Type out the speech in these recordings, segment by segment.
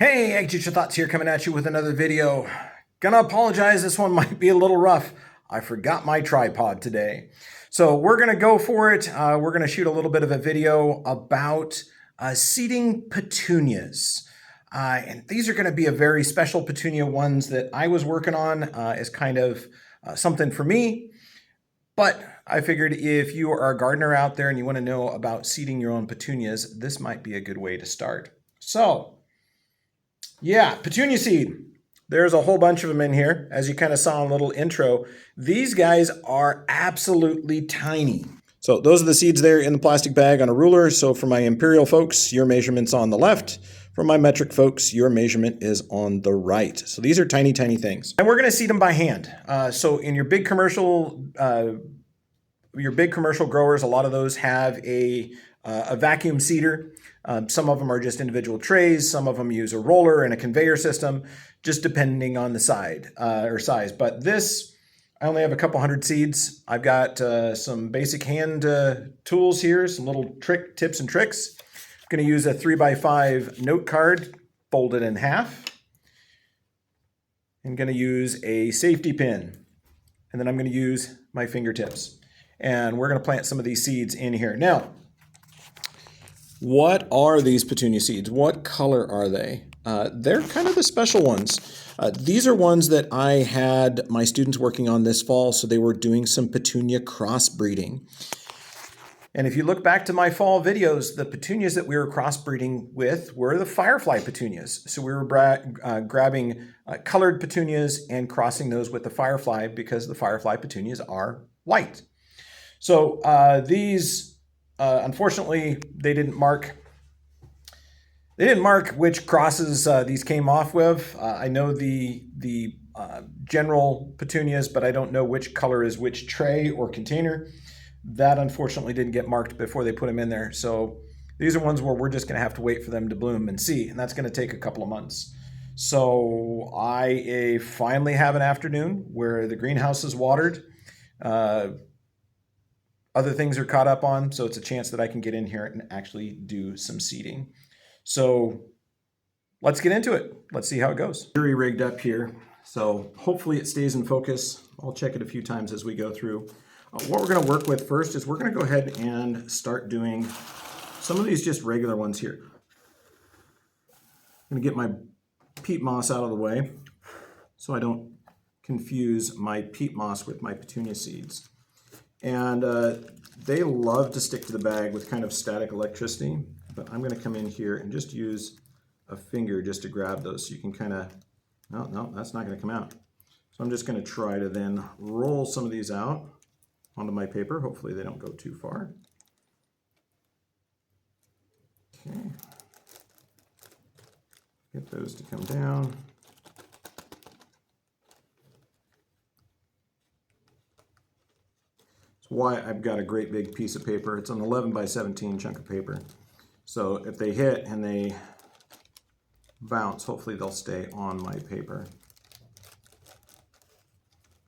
Hey, Egg Teacher Thoughts here, coming at you with another video. Gonna apologize, this one might be a little rough. I forgot my tripod today. So we're gonna go for it. We're gonna shoot a little bit of a video about seeding petunias. And these are gonna be a very special petunia ones that I was working on as kind of something for me. But I figured if you are a gardener out there and you wanna know about seeding your own petunias, this might be a good way to start. So, yeah, petunia seed. There's a whole bunch of them in here. As you kind of saw in a little intro, these guys are absolutely tiny. So those are the seeds there in the plastic bag on a ruler. So for my imperial folks, your measurement's on the left. For my metric folks, your measurement is on the right. So these are tiny, tiny things. And we're going to seed them by hand. So in your big commercial growers, a lot of those have a vacuum seeder. Some of them are just individual trays. Some of them use a roller and a conveyor system, just depending on the size. But this, I only have a couple hundred seeds. I've got some basic hand tools here, some little tips and tricks. I'm going to use a 3x5 note card, folded in half. I'm going to use a safety pin, and then I'm going to use my fingertips. And we're going to plant some of these seeds in here. Now, what are these petunia seeds? What color are they? They're kind of the special ones. These are ones that I had my students working on this fall, so they were doing some petunia crossbreeding. And if you look back to my fall videos, the petunias that we were crossbreeding with were the Firefly Petunias. So we were grabbing colored petunias and crossing those with the Firefly because the Firefly Petunias are white. So these, unfortunately, they didn't mark which crosses these came off with. I know the general petunias, but I don't know which color is which tray or container. That unfortunately didn't get marked before they put them in there. So these are ones where we're just going to have to wait for them to bloom and see, and that's going to take a couple of months. So I finally have an afternoon where the greenhouse is watered. Other things are caught up on, so it's a chance that I can get in here and actually do some seeding. So let's get into it. Let's see how it goes. Jury rigged up here, so hopefully it stays in focus. I'll check it a few times as we go through. What we're going to work with first is we're going to go ahead and start doing some of these just regular ones here. I'm going to get my peat moss out of the way so I don't confuse my peat moss with my petunia seeds. And they love to stick to the bag with kind of static electricity, but I'm going to come in here and just use a finger just to grab those so you can kind of, no, that's not going to come out. So I'm just going to try to then roll some of these out onto my paper. Hopefully they don't go too far. Okay. Get those to come down. Why I've got a great big piece of paper. It's an 11x17 chunk of paper. So if they hit and they bounce, hopefully they'll stay on my paper.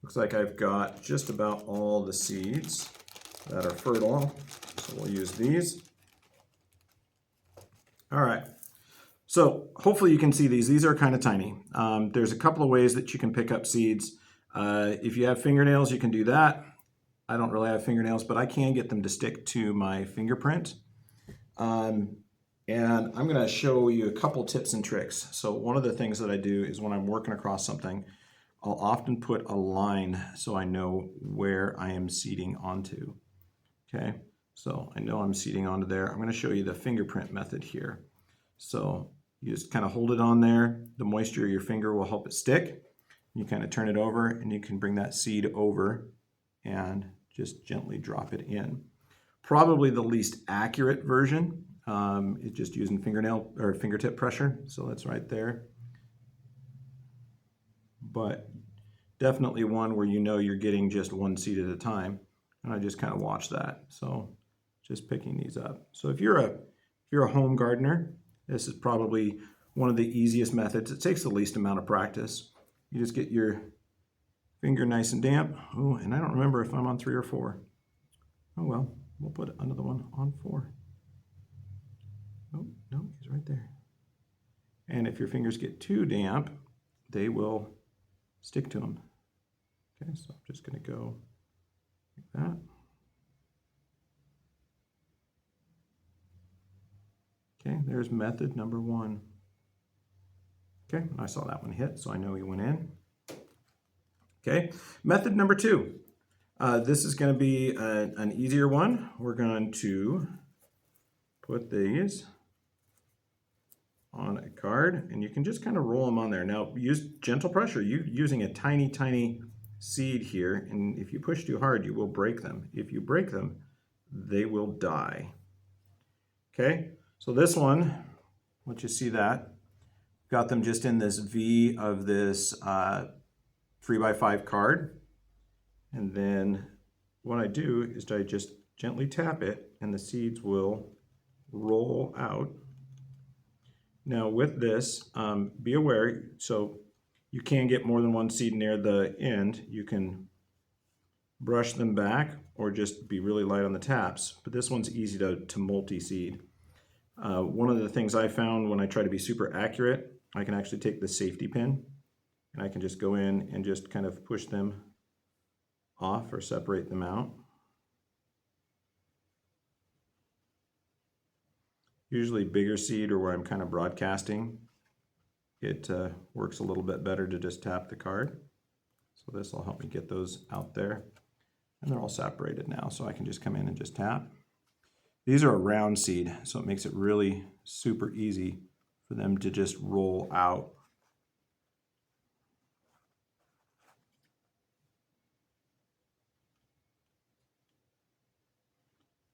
Looks like I've got just about all the seeds that are fertile. So we'll use these. All right. So hopefully you can see these. These are kind of tiny. There's a couple of ways that you can pick up seeds. If you have fingernails, you can do that. I don't really have fingernails, but I can get them to stick to my fingerprint. And I'm going to show you a couple tips and tricks. So one of the things that I do is when I'm working across something, I'll often put a line so I know where I am seeding onto. Okay, so I know I'm seeding onto there. I'm going to show you the fingerprint method here. So you just kind of hold it on there. The moisture of your finger will help it stick. You kind of turn it over and you can bring that seed over and just gently drop it in. Probably the least accurate version is just using fingernail or fingertip pressure. So that's right there. But definitely one where you know you're getting just one seed at a time. And I just kind of watch that. So just picking these up. So if you're a home gardener, this is probably one of the easiest methods. It takes the least amount of practice. You just get your finger nice and damp. Oh, and I don't remember if I'm on 3 or 4. Oh well, we'll put another one on 4. Oh, no, he's right there. And if your fingers get too damp, they will stick to them. Okay, so I'm just going to go like that. Okay, there's method number 1. Okay, I saw that one hit, so I know he went in. Okay, method number 2. This is going to be an easier one. We're going to put these on a card, and you can just kind of roll them on there. Now, use gentle pressure. You're using a tiny, tiny seed here, and if you push too hard, you will break them. If you break them, they will die. Okay, so this one, let you see that. Got them just in this V of this 3x5 card. And then what I do is I just gently tap it and the seeds will roll out. Now with this, be aware, so you can get more than one seed near the end. You can brush them back or just be really light on the taps, but this one's easy to multi-seed. One of the things I found when I try to be super accurate, I can actually take the safety pin and I can just go in and just kind of push them off or separate them out. Usually bigger seed or where I'm kind of broadcasting, it works a little bit better to just tap the card. So this will help me get those out there. And they're all separated now, so I can just come in and just tap. These are a round seed, so it makes it really super easy for them to just roll out.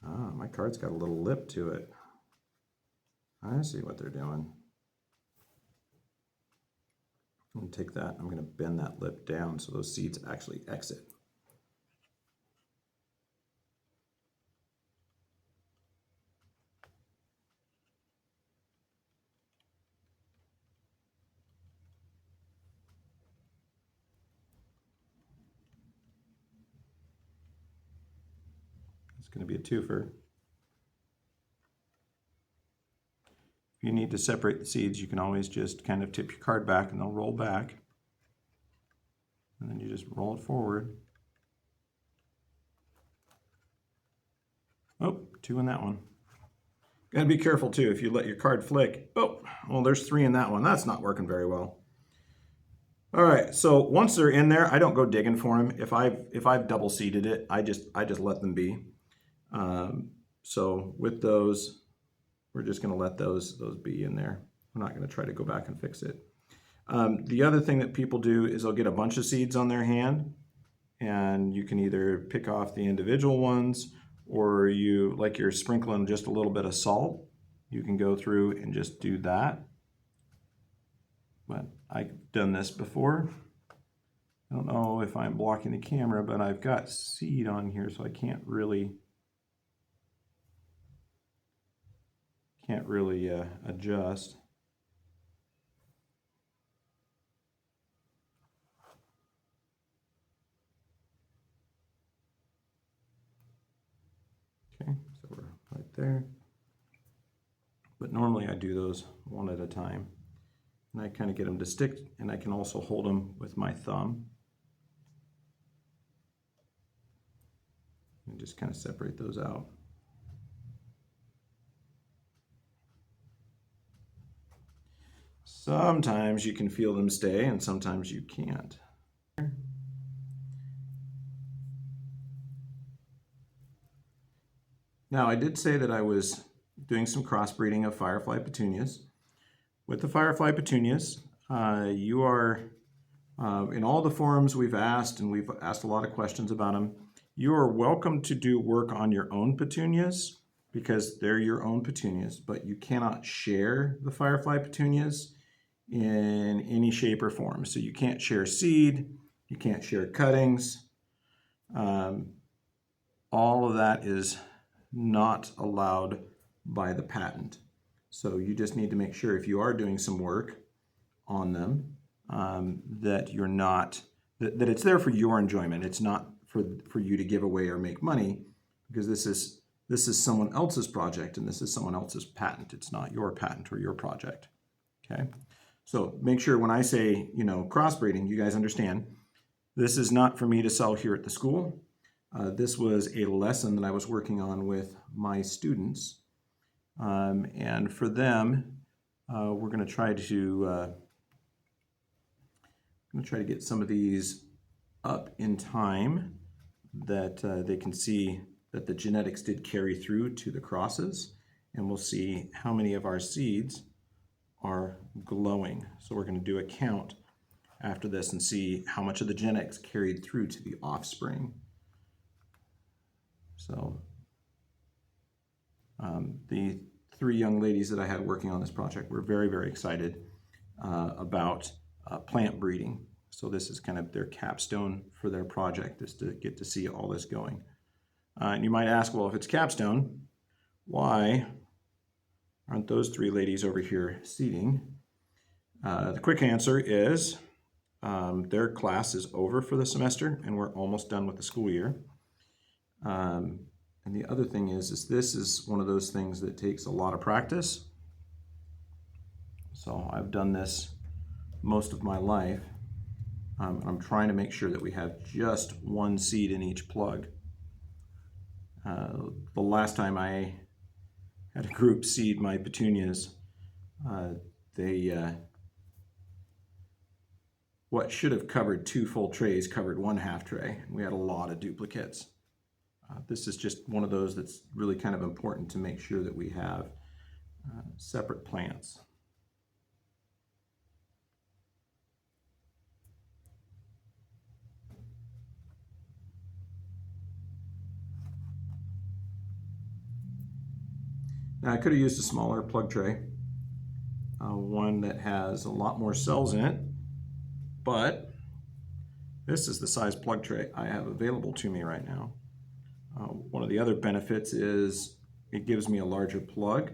Ah, my card's got a little lip to it. I see what they're doing. I'm going to take that, I'm going to bend that lip down so those seeds actually exit. It's going to be a twofer. If you need to separate the seeds, you can always just kind of tip your card back and they'll roll back. And then you just roll it forward. Oh, 2 in that one. Got to be careful too if you let your card flick. Oh, well, there's 3 in that one. That's not working very well. All right, so once they're in there, I don't go digging for them. If I've double seeded it, I just let them be. So with those, we're just going to let those be in there. We're not going to try to go back and fix it. The other thing that people do is they'll get a bunch of seeds on their hand, and you can either pick off the individual ones, or you, like you're sprinkling just a little bit of salt, you can go through and just do that. But I've done this before. I don't know if I'm blocking the camera, but I've got seed on here, so I can't really adjust. Okay, so we're right there. But normally I do those one at a time. And I kind of get them to stick, and I can also hold them with my thumb. And just kind of separate those out. Sometimes you can feel them stay, and sometimes you can't. Now, I did say that I was doing some crossbreeding of Firefly Petunias. With the Firefly Petunias, you are, in all the forums we've asked, and we've asked a lot of questions about them, you are welcome to do work on your own petunias because they're your own petunias, but you cannot share the Firefly Petunias in any shape or form. So you can't share seed, you can't share cuttings. All of that is not allowed by the patent. So you just need to make sure if you are doing some work on them, that you're not, that it's there for your enjoyment. It's not for you to give away or make money, because this is someone else's project and this is someone else's patent. It's not your patent or your project. Okay, so make sure when I say, you know, crossbreeding, you guys understand this is not for me to sell here at the school. This was a lesson that I was working on with my students, and for them, we're going to try to get some of these up in time that they can see that the genetics did carry through to the crosses, and we'll see how many of our seeds are glowing. So we're going to do a count after this and see how much of the genetics carried through to the offspring. So the 3 young ladies that I had working on this project were very, very excited about plant breeding. So this is kind of their capstone for their project, is to get to see all this going. And you might ask, well, if it's capstone, why aren't those 3 ladies over here seeding? The quick answer is their class is over for the semester and we're almost done with the school year. And the other thing is this is one of those things that takes a lot of practice. So I've done this most of my life. I'm trying to make sure that we have just 1 seed in each plug. The last time I had a group seed my petunias, what should have covered 2 full trays covered 1 half tray. We had a lot of duplicates. This is just one of those that's really kind of important to make sure that we have separate plants. Now I could have used a smaller plug tray, one that has a lot more cells in it, but this is the size plug tray I have available to me right now. One of the other benefits is it gives me a larger plug,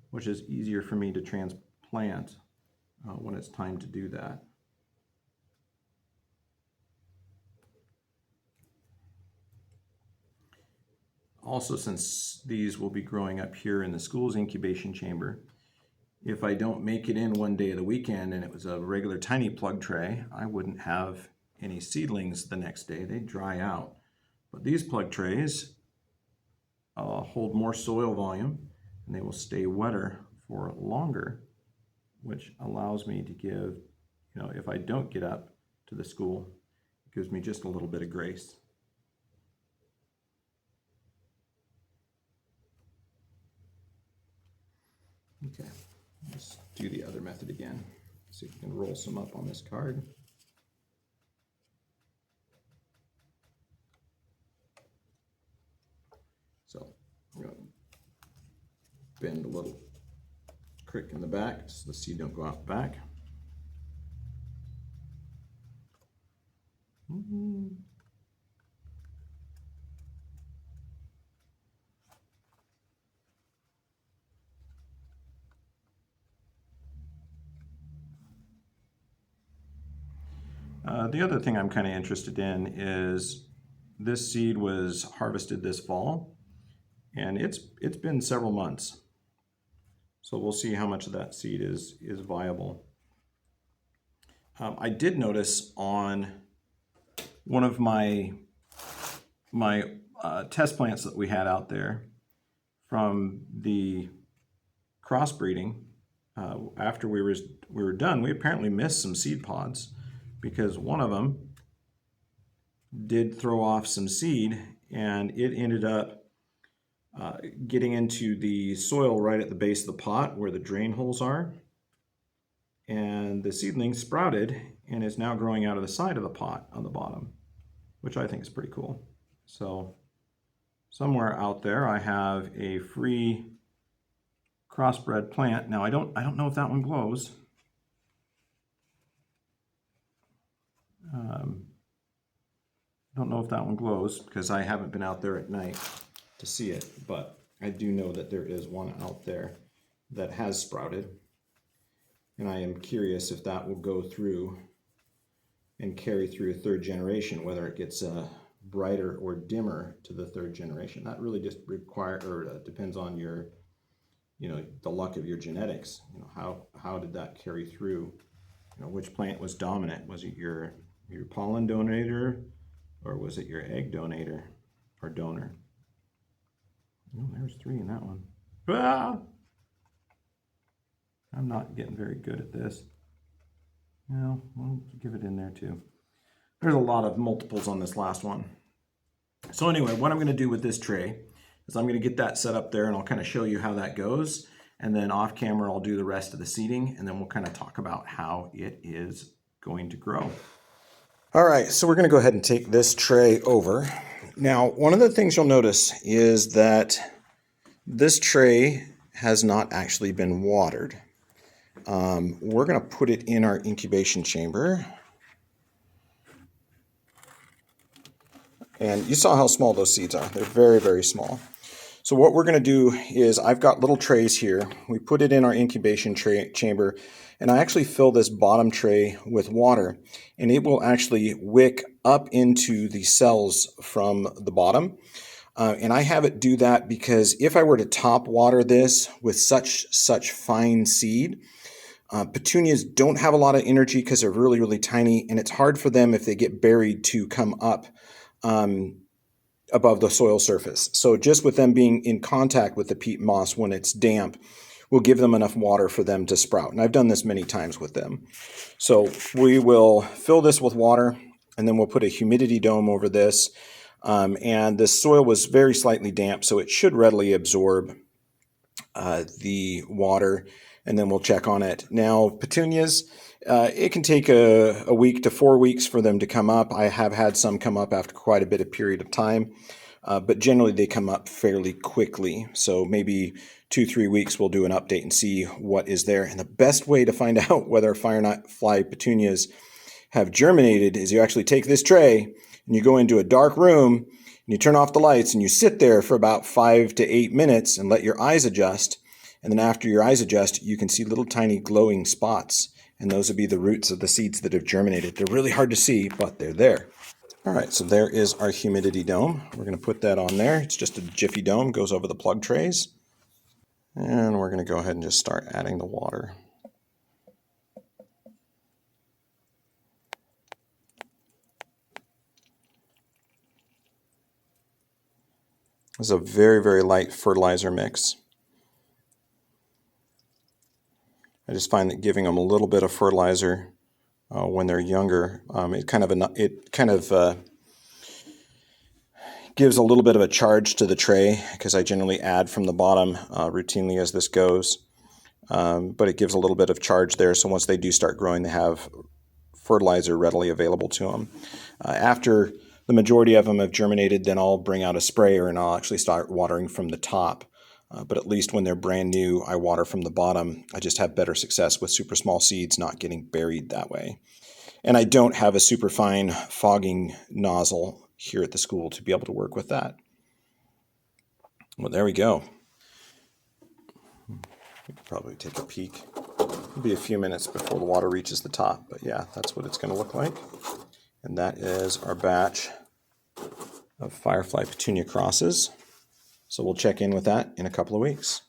which is easier for me to transplant when it's time to do that. Also, since these will be growing up here in the school's incubation chamber, if I don't make it in one day of the weekend and it was a regular tiny plug tray, I wouldn't have any seedlings the next day. They'd dry out. But these plug trays hold more soil volume and they will stay wetter for longer, which allows me to give, you know, if I don't get up to the school, it gives me just a little bit of grace. Okay, let's do the other method again. See if we can roll some up on this card. So I'm going to bend a little crick in the back so the seed don't go out the back. The other thing I'm kind of interested in is this seed was harvested this fall, and it's been several months. So we'll see how much of that seed is viable. I did notice on one of my test plants that we had out there from the crossbreeding, after we were done, we apparently missed some seed pods, because one of them did throw off some seed and it ended up getting into the soil right at the base of the pot where the drain holes are. And the seedling sprouted and is now growing out of the side of the pot on the bottom, which I think is pretty cool. So somewhere out there I have a free crossbred plant. Now I don't know if that one glows. I don't know if that one glows because I haven't been out there at night to see it, but I do know that there is one out there that has sprouted, and I am curious if that will go through and carry through a 3rd generation, whether it gets brighter or dimmer to the 3rd generation. That really just depends on your the luck of your genetics. How did that carry through? Which plant was dominant? Was it your pollen donator, or was it your egg donator or donor? Oh, there's 3 in that one. Ah! I'm not getting very good at this. No, we'll give it in there too. There's a lot of multiples on this last one. So anyway, what I'm going to do with this tray is I'm going to get that set up there, and I'll kind of show you how that goes. And then off camera, I'll do the rest of the seeding, and then we'll kind of talk about how it is going to grow. All right, so we're going to go ahead and take this tray over. Now, one of the things you'll notice is that this tray has not actually been watered. We're going to put it in our incubation chamber. And you saw how small those seeds are. They're very, very small. So what we're going to do is, I've got little trays here. We put it in our incubation chamber, and I actually fill this bottom tray with water, and it will actually wick up into the cells from the bottom. And I have it do that because if I were to top water this with such fine seed, petunias don't have a lot of energy because they're really, really tiny, and it's hard for them, if they get buried, to come up above the soil surface. So just with them being in contact with the peat moss when it's damp, will give them enough water for them to sprout. And I've done this many times with them. So we will fill this with water, and then we'll put a humidity dome over this. And the soil was very slightly damp, so it should readily absorb the water, and then we'll check on it. Now, petunias, it can take a week to 4 weeks for them to come up. I have had some come up after quite a bit of period of time, but generally they come up fairly quickly. So maybe 2-3 weeks we'll do an update and see what is there. And the best way to find out whether Firefly Petunias have germinated is you actually take this tray and you go into a dark room and you turn off the lights and you sit there for about 5 to 8 minutes and let your eyes adjust. And then after your eyes adjust, you can see little tiny glowing spots. And those would be the roots of the seeds that have germinated. They're really hard to see, but they're there. All right, so there is our humidity dome. We're going to put that on there. It's just a Jiffy dome, goes over the plug trays. And we're going to go ahead and just start adding the water. This is a very, very light fertilizer mix. I just find that giving them a little bit of fertilizer when they're younger, it kind of gives a little bit of a charge to the tray, because I generally add from the bottom routinely as this goes. But it gives a little bit of charge there, so once they do start growing, they have fertilizer readily available to them. After the majority of them have germinated, then I'll bring out a sprayer and I'll actually start watering from the top. But at least when they're brand new, I water from the bottom. I just have better success with super small seeds not getting buried that way. And I don't have a super fine fogging nozzle here at the school to be able to work with that. Well, there we go. We could probably take a peek. It'll be a few minutes before the water reaches the top, but yeah, that's what it's going to look like. And that is our batch of Firefly Petunia crosses. So we'll check in with that in a couple of weeks.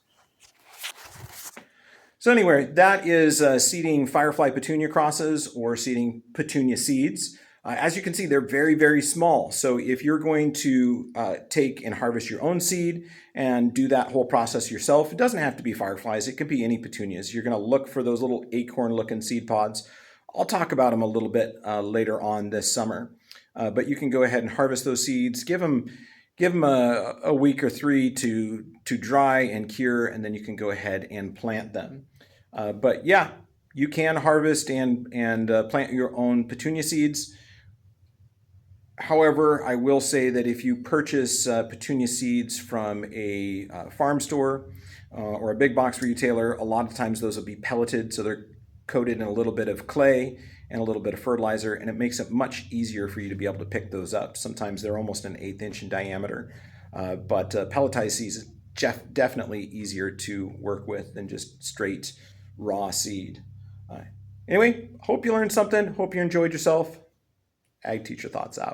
So anyway, that is seeding Firefly Petunia crosses, or seeding petunia seeds. As you can see, they're very, very small. So if you're going to take and harvest your own seed and do that whole process yourself, it doesn't have to be fireflies. It could be any petunias. You're going to look for those little acorn-looking seed pods. I'll talk about them a little bit later on this summer. But you can go ahead and harvest those seeds. Give them a week or 3 to dry and cure, and then you can go ahead and plant them. But yeah, you can harvest and plant your own petunia seeds. However, I will say that if you purchase petunia seeds from a farm store or a big box retailer, a lot of times those will be pelleted, so they're coated in a little bit of clay and a little bit of fertilizer, and it makes it much easier for you to be able to pick those up. Sometimes they're almost an 1/8 inch in diameter, but pelletized seeds is definitely easier to work with than just straight raw seed. Anyway, hope you learned something. Hope you enjoyed yourself. Ag Teacher Thoughts out.